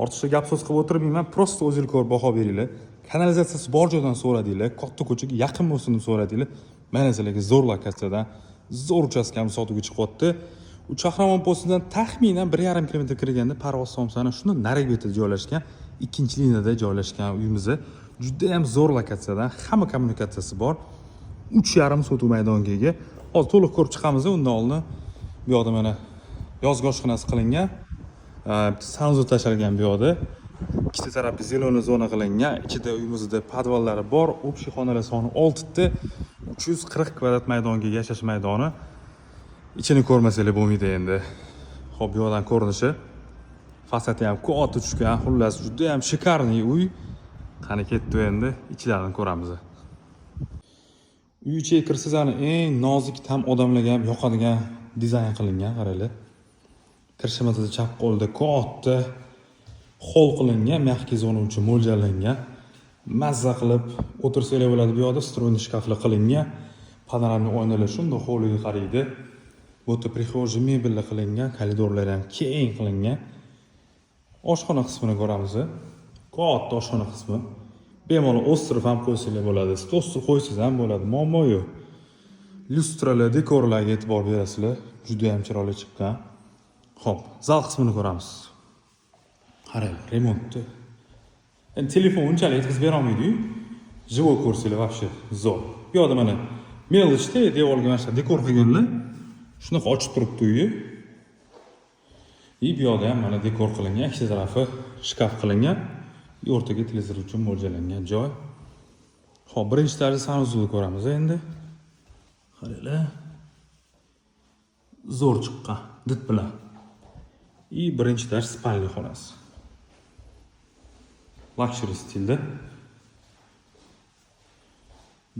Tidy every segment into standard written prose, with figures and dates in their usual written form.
ortiqcha gap so'z qilib o'tirmayman, prosta o'zingiz ko'rib baho beringlar. Kanalizatsiyasi bor joydan so'radinglar, katta ko'chaga yaqin bo'lsin deb so'radinglar. Mana sizlarga zo'r lokatsiyadan, zo'r uchastkamiz sotuvga chiqyapti. U Qahramon postidan taxminan 1,5 km kirganda Parvoz Somsani shuni nariga betida joylashgan, ikkinchi liniyada joylashgan uyimiz. Juda ham zo'r lokatsiyadan, hamma kommunikatsiyasi bor. 3,5 sotuv maydoniga ega. Hozir to'liq ko'rib chiqamiz. Undan oldin bu yoqda mana yozgi oshxonasi qilingan. Sanuzor tashalgan bu yoqda. Ikkita tarafga zeleniy zona qilingan. Ichida uyimizda podvallari bor. Общий xonalar soni 6 ta. 340 kvadrat maydonga yashash maydoni. Ichini ko'rmasangiz bo'lmaydi endi. Xo'p, bu yoqdan ko'rinishi. Fasadi ham ko'ta tushgan. Xullas, juda ham shikarniy uy. Qani ketdi endi, ichlarini ko'ramiz. Uy ichiga kirsizlarni eng nozik tam odamlarga ham yoqadigan dizayn qilingan, qaranglar. Kirishimizda chap qo'lda katta hol qilingan, mehki zona uchun mo'ljallangan. Mazza qilib o'tirsanglar bo'ladi. Bu yoqda stroyniy shkaflar qilingan. Panoramli oynalar shunday hovliga qaraydi. Bu yerda prixojniy mebellar qilingan, koridorlar ham keng qilingan. Oshxona qismini ko'ramiz. Katta oshxona qismi. Bemalol ostrov ham qo'ysanglar bo'ladi. Stol qo'ysangiz ham bo'ladi. Muammo yo'q. Lyustralar, dekorlarga e'tibor berasizlar. Juda ham chiroyli chiqqan. Xo'p, zal qismini ko'ramiz. Qarang, remontni. Endi telefon unchalik yetkazib bera olmaydi-yu. Jivo ko'rsanglar вообще zo'r. Bu yoqda mana melichda devorga mana shu dekor qilganlar. Shunaqa ochib turibdi uyi. Bu yoqda ham mana dekor qilingan, ikkita tarafi shkaf qilingan. O'rtaga televizor uchun mo'ljallangan joy. Xo'p, birinchi darajali sanuzorni ko'ramiz endi. Qaranglar. Zo'r chiqqan, dit bilan. Birinchi darajali spalniy xonasi. Luxury stilda.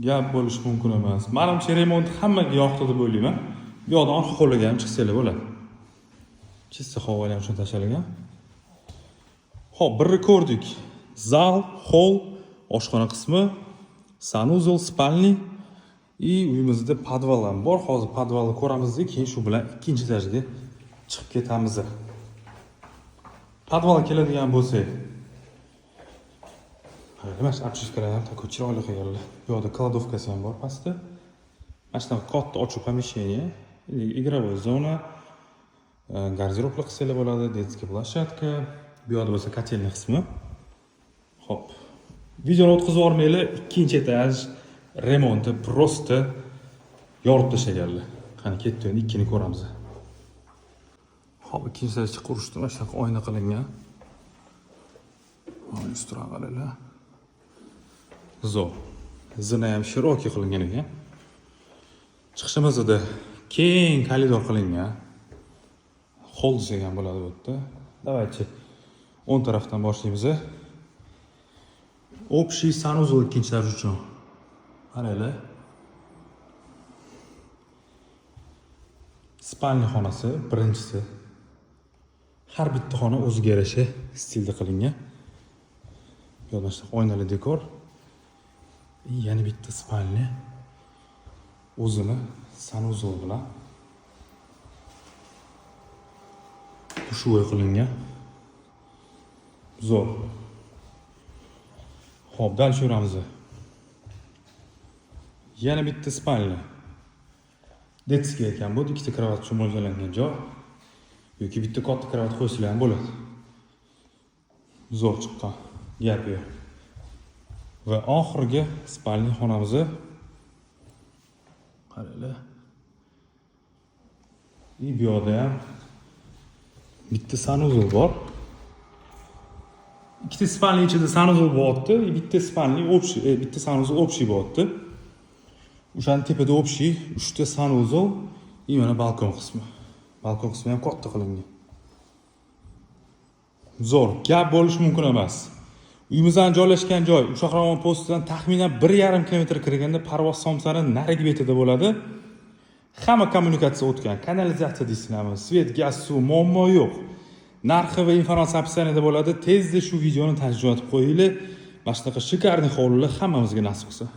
Gap bo'lish mumkin emas. Menimcha remont hammaga yoqdi deb o'ylayman. Bu yoqdan orqa hovliga ham chiqsanglar bo'ladi. Chista havolar ham shunday tashalgan. Xo'p, birni ko'rdik. Zal, hol, oshxona qismi, sanuzol, spalniy uyimizda podval ham bor. Hozir podvalni ko'ramiz, keyin shu bilan ikkinchi darajaga chiqib ketamiz. Podvalga keladigan bo'lsak, mana shu apshishkalar ham tako chiroyli qilganlar. Bu yoqda kladovkasi ham bor pastda. Mana shunaqa katta ochiq помещение, игровой zona, garderoblar qilsanglar bo'ladi, детский площадка. Bu yoqda bo'lsa kotelniy qismi. Xo'p. Videoni o'tkazib yormaylar, ikkinchi etaj remonti prosta yorib tashlaganlar. Qani ketdi endi ikkini ko'ramiz. Xo'p, ikkinchi etajga qurishda mana shunaqa oyna qilingan. Mana usturavalar. Zo'r. Zina ham shiroki qilingan ekan. Chiqishimizda keng koridor qilingan. Hol degan bo'ladi bu yerda. Давайте o'ng tarafdan boshlaymiz. Общий sanuzol ikkinchi daraj uchun. Qaranglar. Spalniy xonasi birinchisi. Har bitta xona o'ziga yarasha stilda qilingan. Bu yerda oynali dekor. Yana bitta spalniy. O'zini sanuzol bilan dushovoy qilingan. Zo'r. Xo'p, dal yuramiz. Yana bitta spalniy. Detskiy ekan bu, ikkita kravat uchun mo'ljallangan joy. Yoki bitta katta kravat qo'ysanglar ham bo'ladi. Zo'r chiqqan. Gap yo'q. Va oxirgi spalniy xonamiz. Qaranglar. Bu yoqda ham bitta sanuzol bor. Ikkita spalniy ichida sanuzol bo'lyapti, bitta spalniy общий, bitta sanuzol общий bo'lyapti. O'shaning tepada общий 3 ta sanuzol, mana balkon qismi. Balkon qismi ham katta qilingan. Zo'r, gap bo'lish mumkin emas. Uyimizdan joylashgan joy Qahramon postidan taxminan 1,5 km kirganda Parvoz Somsani narigi betida bo'ladi. Hamma kommunikatsiya o'tgan, kanalizatsiya deysizlarmi, svet, gaz, suv, muammo yo'q. Narxi va informatsiya opsiyaniyada bo'ladi. Tezda shu videoni tarjima etib qo'yinglar. Mana shunaqa shikarniy hovlilar hammamizga nasib qilsin.